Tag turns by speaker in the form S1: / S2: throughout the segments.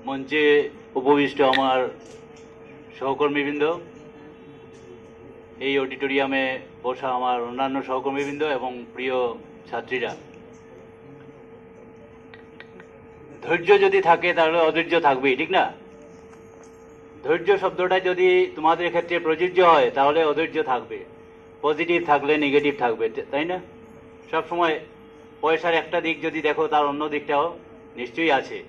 S1: মঞ্চে উপবিষ্ট আমার সহকর্মীবৃন্দ, এই অডিটোরিয়ামে বসা আমার অন্যান্য সহকর্মীবৃন্দ এবং প্রিয় ছাত্রীরা, ধৈর্য যদি থাকে তাহলে অধৈর্য থাকবেই, ঠিক না? ধৈর্য শব্দটা যদি তোমাদের ক্ষেত্রে প্রযোজ্য হয় তাহলে অধৈর্য থাকবে, পজিটিভ থাকলে নেগেটিভ থাকবে, তাই না? সবসময় পয়সার একটা দিক যদি দেখো তার অন্য দিকটাও নিশ্চয়ই আছে।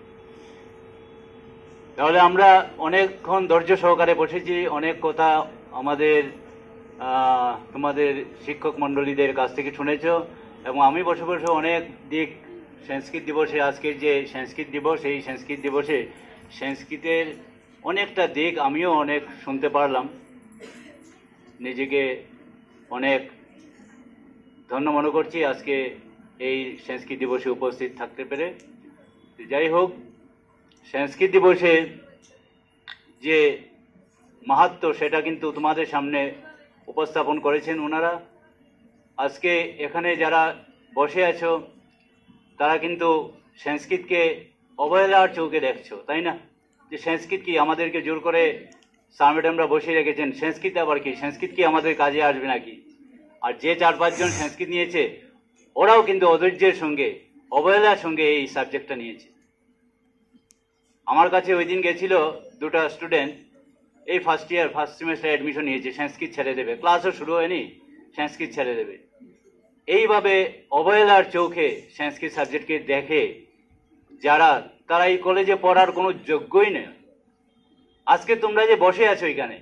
S1: তাহলে আমরা অনেকক্ষণ ধৈর্য সহকারে বসেছি, অনেক কথা আমাদের তোমাদের শিক্ষক মণ্ডলীদের কাছ থেকে শুনেছ, এবং আমি বসে বসে অনেক দিক সংস্কৃত দিবসে, আজকের যে সংস্কৃত দিবস, এই সংস্কৃত দিবসে সংস্কৃতের অনেকটা দিক আমিও অনেক শুনতে পারলাম, নিজেকে অনেক ধন্য মনে করছি আজকে এই সংস্কৃত দিবসে উপস্থিত থাকতে পেরে। যাই হোক, সংস্কৃত দিবসে যে মাহাত্ম্য সেটা কিন্তু তোমাদের সামনে উপস্থাপন করেছেন ওনারা। আজকে এখানে যারা বসে আছো তারা কিন্তু সংস্কৃতকে অবহেলার চোখে দেখছো, তাই না? যে সংস্কৃত কি আমাদেরকে জোর করে স্যার ম্যাডামরা বসিয়ে রেখেছেন, সংস্কৃত আবার কি, সংস্কৃত কি আমাদের কাজে আসবে নাকি? আর যে 4-5 জন সংস্কৃত নিয়েছে ওরাও কিন্তু অধৈর্যের সঙ্গে, অবহেলার সঙ্গে এই সাবজেক্টটা নিয়েছে। আমার কাছে ওই দিন গেছিল দুটো স্টুডেন্ট, এই ফার্স্ট সেমিস্টার অ্যাডমিশন নিয়েছে, সংস্কৃত ছেড়ে দেবে, ক্লাসও শুরু হয়নি, সংস্কৃত ছেড়ে দেবে। এইভাবে অবহেলার চোখে সংস্কৃত সাবজেক্টকে দেখে যারা, তারা এই কলেজে পড়ার কোনো যোগ্যই নেই। আজকে তোমরা যে বসে আছো, এখানে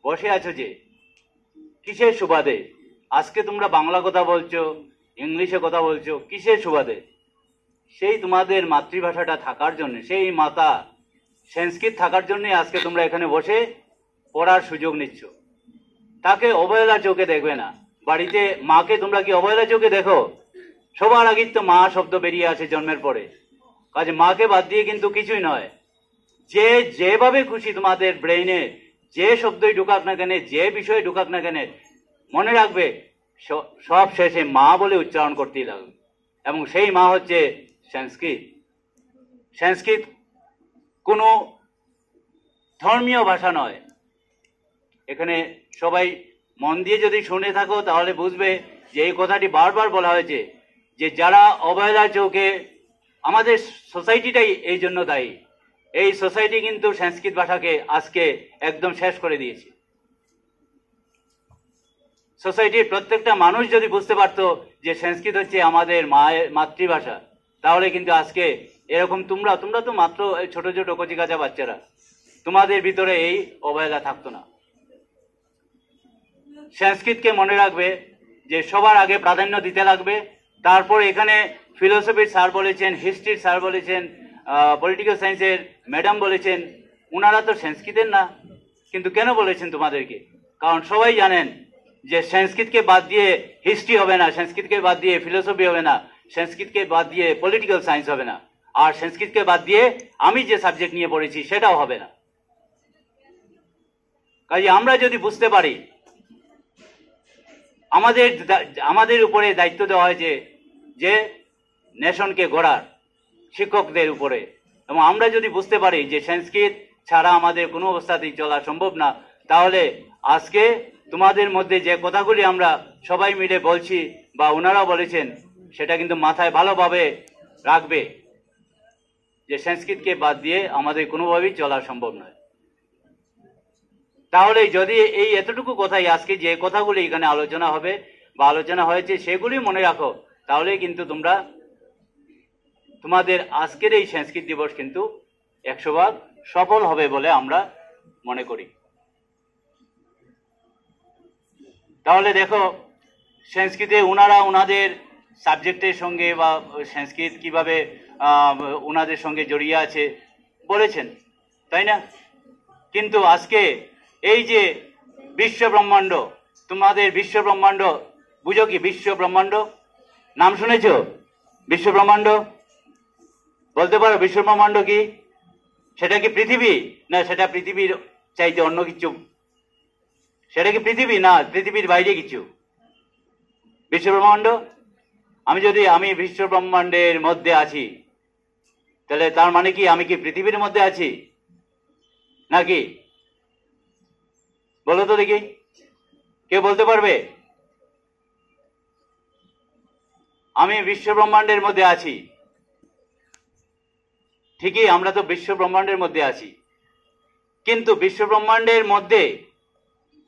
S1: বসে আছো যে কিসের সুবাদে? আজকে তোমরা বাংলা কথা বলছো, ইংলিশে কথা বলছো, কিসের সুবাদে? সেই তোমাদের মাতৃভাষাটা থাকার জন্য, সেই মাতা সংস্কৃত থাকার জন্য আজকে তোমরা এখানে বসে পড়ার সুযোগ নিচ্ছ। তাকে অবহেলা চোখে দেখবে না। বাড়িতে মাকে তোমরা কি অবহেলা চোখে দেখো? সবার আগে তো মা শব্দ বেরিয়ে আসে জন্মের পরে, কাজে মাকে বাদ দিয়ে কিন্তু কিছুই নয়। যে যেভাবে খুশি তোমাদের ব্রেইনে যে শব্দই ঢুকাক না কেন, যে বিষয়ে ঢুকাক না কেন, মনে রাখবে সব শেষে মা বলে উচ্চারণ করতেই লাগবে, এবং সেই মা হচ্ছে সংস্কৃত। সংস্কৃত কোনো ধর্মীয় ভাষা নয়। এখানে সবাই মন দিয়ে যদি শুনে থাকো তাহলে বুঝবে যে এই কথাটি বারবার বলা হয়েছে যে যারা অবহেলার চোখে, আমাদের সোসাইটিটাই এই জন্য দায়ী। এই সোসাইটি কিন্তু সংস্কৃত ভাষাকে আজকে একদম শেষ করে দিয়েছে। সোসাইটির প্রত্যেকটা মানুষ যদি বুঝতে পারতো যে সংস্কৃত হচ্ছে আমাদের মায়ের মাতৃভাষা, তাহলে কিন্তু আজকে এরকম তোমরা তো মাত্র ছোট ছোট কচিকাঁচা বাচ্চারা, তোমাদের ভিতরে এই অবহেলা থাকতো না। সংস্কৃতকে মনে রাখবে যে সবার আগে প্রাধান্য দিতে লাগবে। তারপর এখানে ফিলোসফির স্যার বলেছেন, হিস্ট্রির স্যার বলেছেন, পলিটিক্যাল সায়েন্সের ম্যাডাম বলেছেন, ওনারা তো সংস্কৃতের না, কিন্তু কেন বলেছেন তোমাদেরকে? কারণ সবাই জানেন যে সংস্কৃতকে বাদ দিয়ে হিস্ট্রি হবে না, সংস্কৃতকে বাদ দিয়ে ফিলোসফি হবে না, সংস্কৃতকে বাদ দিয়ে পলিটিক্যাল সায়েন্স হবে না, আর সংস্কৃতকে বাদ দিয়ে আমি যে সাবজেক্ট নিয়ে পড়েছি সেটাও হবে না। কাজে আমরা যদি বুঝতে পারি, আমাদের উপরে দায়িত্ব দেওয়া হয়েছে যে নেশনকে গড়ার, শিক্ষকদের উপরে, এবং আমরা যদি বুঝতে পারি যে সংস্কৃত ছাড়া আমাদের কোনো অবস্থাতেই চলা সম্ভব না, তাহলে আজকে তোমাদের মধ্যে যে কথাগুলি আমরা সবাই মিলে বলছি বা ওনারা বলেছেন, সেটা কিন্তু মাথায় ভালোভাবে রাখবে যে সংস্কৃতকে বাদ দিয়ে আমাদের কোনোভাবেই চলা সম্ভব নয়। তাহলে যদি এই এতটুকু কথাই, আজকে যে কথাগুলি এখানে আলোচনা হবে বা আলোচনা হয়েছে সেগুলি মনে রাখো, তাহলে কিন্তু তোমরা তোমাদের আজকের এই সংস্কৃত দিবস কিন্তু 100% সফল হবে বলে আমরা মনে করি। তাহলে দেখো, সংস্কৃতে ওনারা ওনাদের সাবজেক্টের সঙ্গে বা সংস্কৃত কিভাবে ওনাদের সঙ্গে জড়িয়ে আছে বলেছেন, তাই না? কিন্তু আজকে এই যে বিশ্ব ব্রহ্মাণ্ড, তোমাদের বিশ্ব ব্রহ্মাণ্ড বুঝো কি? বিশ্ব ব্রহ্মাণ্ড নাম শুনেছ? বিশ্ব ব্রহ্মাণ্ড বলতে পারো? বিশ্ব ব্রহ্মাণ্ড কি? সেটা কি পৃথিবী? না, সেটা পৃথিবীর চাইতে অন্য কিছু। সেটা কি পৃথিবী? না, পৃথিবীর বাইরে কিছু। বিশ্ব ব্রহ্মাণ্ড, আমি বিশ্ব ব্রহ্মাণ্ডের মধ্যে আছি, তাহলে তার মানে কি আমি কি পৃথিবীর মধ্যে আছি নাকি? বলো তো দেখি, কে বলতে পারবে? আমি বিশ্ব ব্রহ্মাণ্ডের মধ্যে আছি। ঠিকই, আমরা তো বিশ্ব ব্রহ্মাণ্ডের মধ্যে আছি, কিন্তু বিশ্ব ব্রহ্মাণ্ডের মধ্যে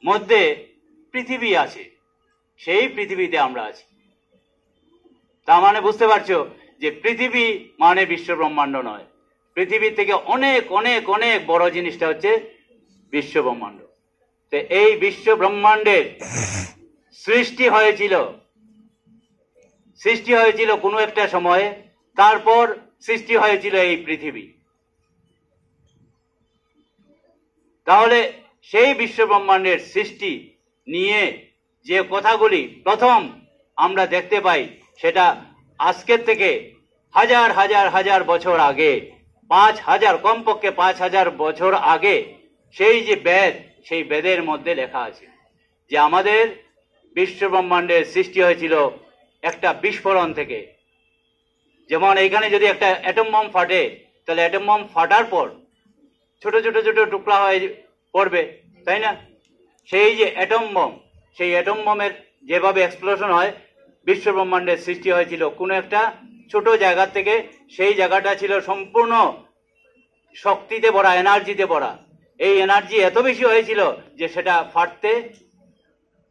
S1: মধ্যে পৃথিবী আছে, সেই পৃথিবীতে আমরা আছি। তার মানে বুঝতে পারছো যে পৃথিবী মানে বিশ্ব ব্রহ্মাণ্ড নয়, পৃথিবী থেকে অনেক অনেক অনেক বড় জিনিসটা হচ্ছে বিশ্ব ব্রহ্মাণ্ড। তো এই বিশ্ব ব্রহ্মাণ্ডের সৃষ্টি হয়েছিল কোনো একটা সময়ে, তারপর সৃষ্টি হয়েছিল এই পৃথিবী। তাহলে সেই বিশ্ব ব্রহ্মাণ্ডের সৃষ্টি নিয়ে যে কথাগুলি প্রথম আমরা দেখতে পাই, সেটা আজকের থেকে হাজার হাজার হাজার বছর আগে, 5000, কমপক্ষে 5000 বছর আগে সেই যে বেদ, সেই বেদের মধ্যে লেখা আছে যে আমাদের বিশ্ব ব্রহ্মাণ্ডের সৃষ্টি হয়েছিল একটা বিস্ফোরণ থেকে। যেমন এইখানে যদি একটা অ্যাটম বম ফাটে, তাহলে অ্যাটম বম ফাটার পর ছোট ছোট ছোট টুকরা হয়ে পড়বে, তাই না? সেই যে অ্যাটম বম, সেই অ্যাটম বমের যেভাবে এক্সপ্লোশন হয়, বিশ্ব ব্রহ্মাণ্ডের সৃষ্টি হয়েছিল কোনো একটা ছোট জায়গা থেকে। সেই জায়গাটা ছিল সম্পূর্ণ শক্তিতে ভরা, এনার্জিতে ভরা। এই এনার্জি এত বেশি হয়েছিল যে সেটা ফাটতে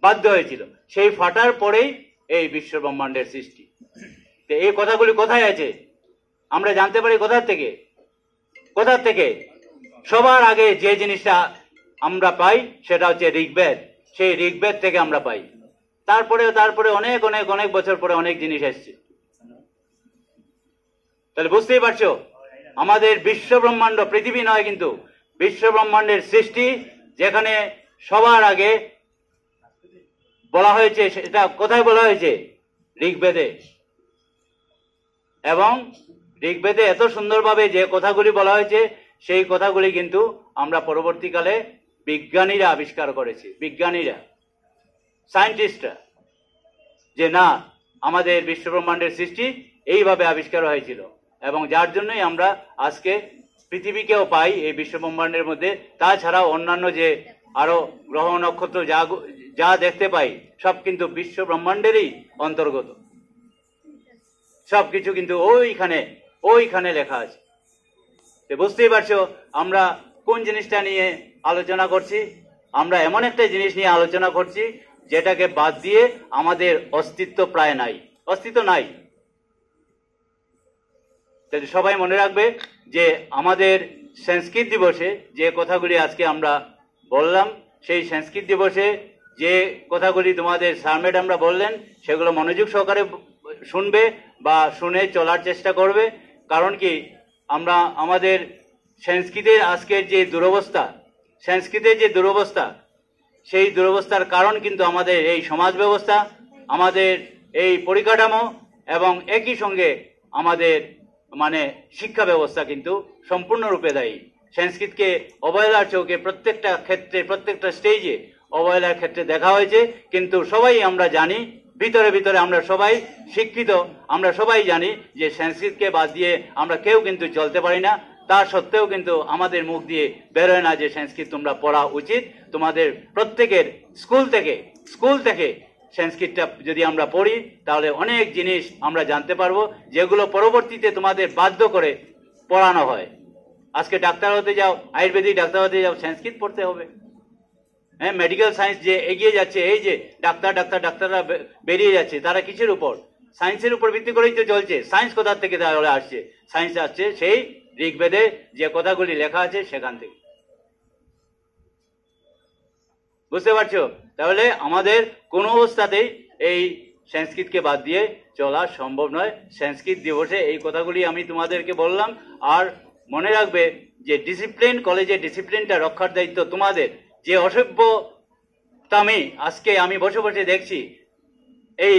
S1: বাধ্য হয়েছিল। সেই ফাটার পরেই এই বিশ্ব ব্রহ্মাণ্ডের সৃষ্টি। তো এই কথাগুলি কোথায় আছে আমরা জানতে পারি কোথা থেকে? সবার আগে যে জিনিসটা আমরা পাই সেটা হচ্ছে ঋগ্বেদ। সেই ঋগ্বেদ থেকে আমরা পাই। তারপরে অনেক অনেক অনেক বছর পরে অনেক জিনিস এসছে। তাহলে বুঝতেই পারছো আমাদের বিশ্ব ব্রহ্মাণ্ড, পৃথিবী নয় কিন্তু বিশ্ব ব্রহ্মাণ্ডের সৃষ্টি, যেখানে সবার আগে বলা হয়েছে, সেটা কোথায় বলা হয়েছে? ঋগ্বেদে। এবং ঋগ্বেদে এত সুন্দরভাবে যে কথাগুলি বলা হয়েছে, সেই কথাগুলি কিন্তু আমরা পরবর্তীকালে বিজ্ঞানীরা আবিষ্কার করেছি। বিজ্ঞানীরা, সায়েন্টিস্টরা, যে না, আমাদের বিশ্ব ব্রহ্মাণ্ডের সৃষ্টি এইভাবে আবিষ্কার হয়েছিল। এবং যার জন্যই আমরা আজকে পৃথিবীকেও পাই এই বিশ্ব ব্রহ্মাণ্ডের মধ্যে। তাছাড়াও অন্যান্য যে আরো গ্রহ নক্ষত্র যা দেখতে পাই, সব কিন্তু বিশ্ব ব্রহ্মাণ্ডেরই অন্তর্গত। সবকিছু কিন্তু ওইখানে লেখা আছে। বুঝতেই পারছো আমরা কোন জিনিসটা নিয়ে আলোচনা করছি। আমরা এমন একটা জিনিস নিয়ে আলোচনা করছি যেটাকে বাদ দিয়ে আমাদের অস্তিত্ব প্রায় নাই, অস্তিত্ব নাই। তাহলে সবাই মনে রাখবে যে আমাদের সংস্কৃত দিবসে যে কথাগুলি আজকে আমরা বললাম, সেই সংস্কৃত দিবসে যে কথাগুলি তোমাদের স্যার ম্যাডামরা বললেন, সেগুলো মনোযোগ সহকারে শুনবে বা শুনে চলার চেষ্টা করবে। কারণ কি, আমরা আমাদের সংস্কৃতের আজকের যে দুরবস্থা, সেই দুরবস্থার কারণ কিন্তু আমাদের এই সমাজ ব্যবস্থা, আমাদের এই পরিকাঠামো, এবং একই সঙ্গে আমাদের শিক্ষা ব্যবস্থা কিন্তু সম্পূর্ণরূপে দায়ী। সংস্কৃতকে অবহেলার চোখে প্রত্যেকটা ক্ষেত্রে, প্রত্যেকটা স্টেজে অবহেলার ক্ষেত্রে দেখা হয়েছে। কিন্তু সবাই আমরা জানি, ভিতরে ভিতরে আমরা সবাই শিক্ষিত, আমরা সবাই জানি যে সংস্কৃতকে বাদ দিয়ে আমরা কেউ কিন্তু চলতে পারি না। তা সত্ত্বেও কিন্তু আমাদের মুখ দিয়ে বেরোয় না যে সংস্কৃত তোমরা পড়া উচিত। তোমাদের প্রত্যেকের স্কুল থেকে সংস্কৃতটা যদি আমরা পড়ি, তাহলে অনেক জিনিস আমরা জানতে পারবো, যেগুলো পরবর্তীতে তোমাদের বাধ্য করে পড়ানো হয়। আজকে ডাক্তার হতে যাও, আয়ুর্বেদিক ডাক্তার হতে যাও, সংস্কৃত পড়তে হবে। হ্যাঁ, মেডিকেল সায়েন্স যে এগিয়ে যাচ্ছে, এই যে ডাক্তাররা বেরিয়ে যাচ্ছে, তারা কিসের উপর? সায়েন্সের উপর ভিত্তি করেই তো চলছে। সায়েন্স কোথা থেকে তাহলে আসছে? সায়েন্স আসছে সেই ঋগ্বেদে যে কথাগুলি লেখা আছে সেখান থেকে। বুঝতে পারছো? তাহলে আমাদের কোনো অবস্থাতেই এই সংস্কৃতকে বাদ দিয়ে চলা সম্ভব নয়। সংস্কৃত দিবসে এই কথাগুলি আমি তোমাদেরকে বললাম। আর মনে রাখবে যে ডিসিপ্লিন, কলেজে ডিসিপ্লিনটা রক্ষার দায়িত্ব তোমাদের। যে অসভ্যতামি আজকে আমি বসে বসে দেখছি এই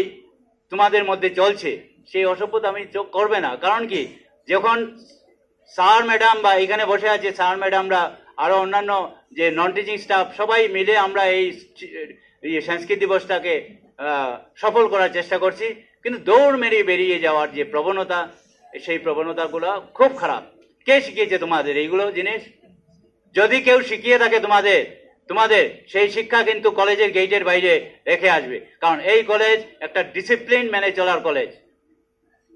S1: তোমাদের মধ্যে চলছে, সেই অসভ্যতামি চোখ করবে না। কারণ কি, যখন স্যার ম্যাডাম বা এখানে বসে আছে স্যার ম্যাডামরা, আরো অন্যান্য যে নন টিচিং স্টাফ, সবাই মিলে আমরা এই সংস্কৃত দিবসটাকে সফল করার চেষ্টা করছি, কিন্তু দৌড় মেরে বেরিয়ে যাওয়ার যে প্রবণতা, সেই প্রবণতাগুলো খুব খারাপ। কে শিখিয়েছে তোমাদের এইগুলো জিনিস? যদি কেউ শিখিয়ে থাকে তোমাদের সেই শিক্ষা কিন্তু কলেজের গেটের বাইরে রেখে আসবে, কারণ এই কলেজ একটা ডিসিপ্লিন মেনে চলার কলেজ।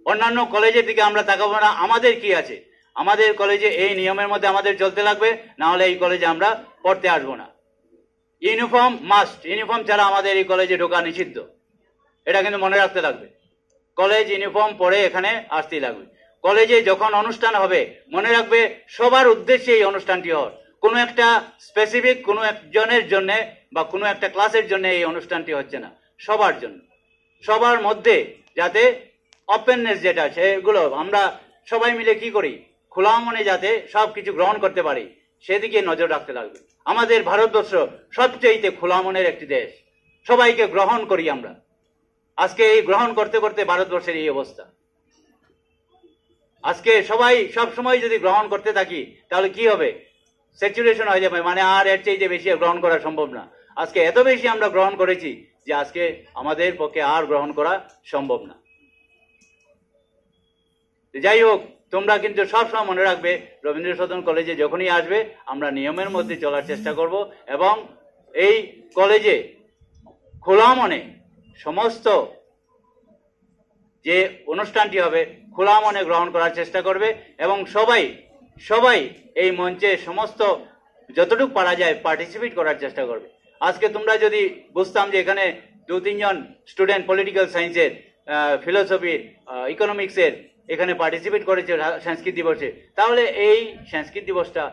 S1: অন্যান্য কলেজের দিকে আমরা তাকাবো না। আমাদের কি আছে? আমাদের কলেজে এই নিয়মের মধ্যে আমাদের চলতে লাগবে, না হলে এই কলেজে আমরা পড়তে আসবো না। ইউনিফর্ম মাস্ট, ইউনিফর্ম ছাড়া আমাদের এই কলেজে ঢোকা নিষিদ্ধ। এটা কিন্তু মনে রাখতে লাগবে। কলেজ ইউনিফর্ম পরে এখানে আসতেই লাগবে। কলেজে যখন অনুষ্ঠান হবে মনে রাখবে সবার উদ্দেশ্যে এই অনুষ্ঠানটি হয়, কোনো একটা স্পেসিফিক কোনো একজনের জন্য বা কোনো একটা ক্লাসের জন্য এই অনুষ্ঠানটি হচ্ছে না, সবার জন্য। সবার মধ্যে যাতে ওপেননেস যেটা সেগুলো আমরা সবাই মিলে কি করি, খোলা মনে যাতে সব কিছু গ্রহণ করতে পারি সেদিকে নজর রাখতে লাগবে। আমাদের ভারতবর্ষ সবচেয়ে খোলা মনের একটি দেশ, সবাইকে গ্রহণ করি আমরা। আজকে এই গ্রহণ করতে করতে ভারতবর্ষের এই অবস্থা। আজকে সবাই সব সময় যদি গ্রহণ করতে থাকি তাহলে কি হবে? স্যাচুরেশন হয়ে যাবে, মানে আর এর চেয়ে বেশি গ্রহণ করা সম্ভব না। আজকে এত বেশি আমরা গ্রহণ করেছি যে আজকে আমাদের পক্ষে আর গ্রহণ করা সম্ভব না। যাই হোক, তোমরা কিন্তু সবসময় মনে রাখবে রবীন্দ্র সদন কলেজে যখনই আসবে আমরা নিয়মের মধ্যে চলার চেষ্টা করব, এবং এই কলেজে খোলা মনে সমস্ত যে অনুষ্ঠানটি হবে খোলা মনে গ্রহণ করার চেষ্টা করবে, এবং সবাই এই মঞ্চে সমস্ত যতটুকু পারা যায় পার্টিসিপেট করার চেষ্টা করবে। আজকে তোমরা যদি বুঝতাম যে এখানে 2-3 জন স্টুডেন্ট পলিটিক্যাল সায়েন্সের, ফিলোসফির, ইকোনমিক্সের এখানে পার্টিসিপেট করেছে সংস্কৃত দিবসে, তাহলে এই সংস্কৃত দিবসটা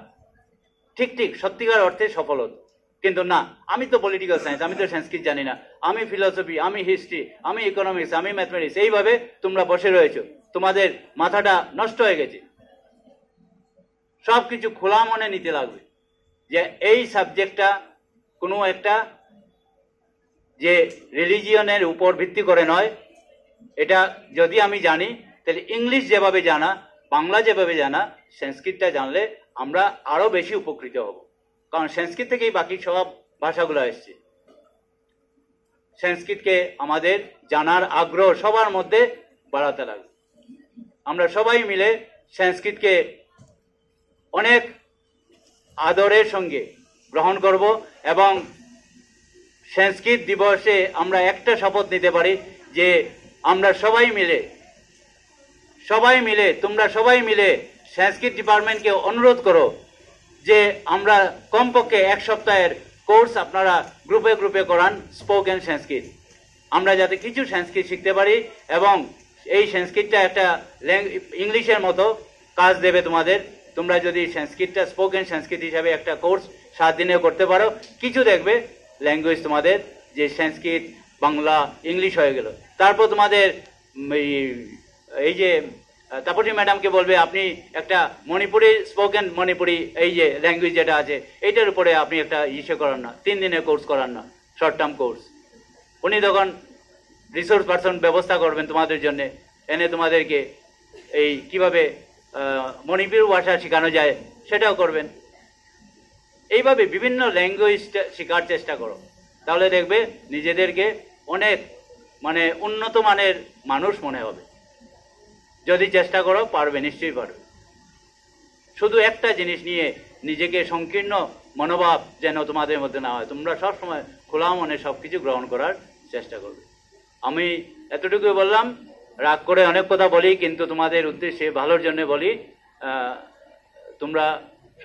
S1: ঠিক সত্যিকার অর্থে সফল হতো। কিন্তু না, আমি তো পলিটিক্যাল সায়েন্স, আমি তো সংস্কৃত জানি না, আমি ফিলোসফি, আমি হিস্ট্রি, আমি ইকোনমিক্স, আমি ম্যাথমেটিক্স, এইভাবে তোমরা বসে রয়েছো। তোমাদের মাথাটা নষ্ট হয়ে গেছে। সবকিছু খোলা মনে নিতে লাগবে যে এই সাবজেক্টটা কোনো একটা যে রিলিজিয়নের উপর ভিত্তি করে নয়। এটা যদি আমি জানি তাহলে ইংলিশ যেভাবে জানা, বাংলা যেভাবে জানা, সংস্কৃতটা জানলে আমরা আরো বেশি উপকৃত হব, কারণ সংস্কৃত থেকেই বাকি সব ভাষাগুলো এসছে। সংস্কৃতকে আমাদের জানার আগ্রহ সবার মধ্যে বাড়াতে লাগবে। আমরা সবাই মিলে সংস্কৃতকে অনেক আদরের সঙ্গে গ্রহণ করব, এবং সংস্কৃত দিবসে আমরা একটা শপথ নিতে পারি যে আমরা সবাই মিলে তোমরা সবাই মিলে সংস্কৃত ডিপার্টমেন্টকে অনুরোধ করো যে আমরা কমপক্ষে 1 সপ্তাহের কোর্স আপনারা গ্রুপে করান স্পোকেন সংস্কৃত। আমরা যাতে কিছু সংস্কৃত শিখতে পারি, এবং এই সংস্কৃতটা একটা ইংলিশের মতো কাজ দেবে তোমাদের। তোমরা যদি সংস্কৃতটা স্পোকেন সংস্কৃত হিসাবে একটা কোর্স 7 দিনে করতে পারো, কিছু দেখবে ল্যাঙ্গুয়েজ তোমাদের যে সংস্কৃত, বাংলা, ইংলিশ হয়ে গেল। তারপর তোমাদের এই যে তাপসী ম্যাডামকে বলবে আপনি একটা মণিপুরি, স্পোকেন মণিপুরি এই যে ল্যাঙ্গুয়েজ যেটা আছে এইটার উপরে আপনি একটা করান না, 3 দিনের কোর্স করান না, শর্ট টার্ম কোর্স। উনি তখন রিসোর্স পার্সন ব্যবস্থা করবেন তোমাদের জন্য, এনে তোমাদেরকে এই কিভাবে মণিপুরি ভাষা শেখানো যায় সেটাও করবেন। এইভাবে বিভিন্ন ল্যাঙ্গুয়েজ শেখার চেষ্টা করো, তাহলে দেখবে নিজেদেরকে অনেক উন্নত মানের মানুষ মনে হবে। যদি চেষ্টা করো পারবে, নিশ্চয়ই পারবে। শুধু একটা জিনিস নিয়ে নিজেকে সংকীর্ণ মনোভাব যেন তোমাদের মধ্যে না হয়। তোমরা সবসময় খোলা মনে সবকিছু গ্রহণ করার চেষ্টা করবে। আমি এতটুকু বললাম, রাগ করে অনেক কথা বলি, কিন্তু তোমাদের উদ্দেশ্যে ভালোর জন্য বলি। তোমরা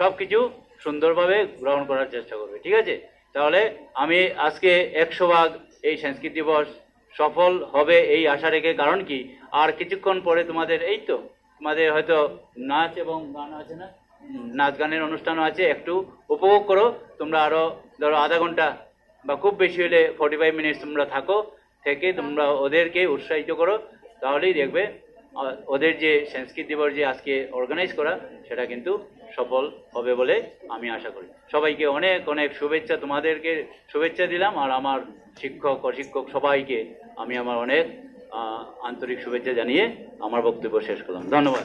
S1: সবকিছু সুন্দরভাবে গ্রহণ করার চেষ্টা করবে, ঠিক আছে? তাহলে আমি আজকে 100% এই সংস্কৃত দিবস সফল হবে এই আশা রেখে, কারণ কি আর কিছুক্ষণ পরে তোমাদের তোমাদের হয়তো নাচ এবং গান আছে না, নাচ গানের অনুষ্ঠানও আছে। একটু উপভোগ করো। তোমরা আরো ধরো আধা ঘন্টা বা খুব বেশি হলে 45 মিনিট তোমরা থেকে তোমরা ওদেরকে উৎসাহিত করো, তাহলেই দেখবে ওদের যে সংস্কৃত দিবস যে আজকে অর্গানাইজ করা সেটা কিন্তু সফল হবে বলে আমি আশা করি। সবাইকে অনেক অনেক শুভেচ্ছা, তোমাদেরকে শুভেচ্ছা দিলাম, আর আমার শিক্ষক অশিক্ষক সবাইকে আমি আমার অনেক আন্তরিক শুভেচ্ছা জানিয়ে আমার বক্তব্য শেষ করলাম। ধন্যবাদ।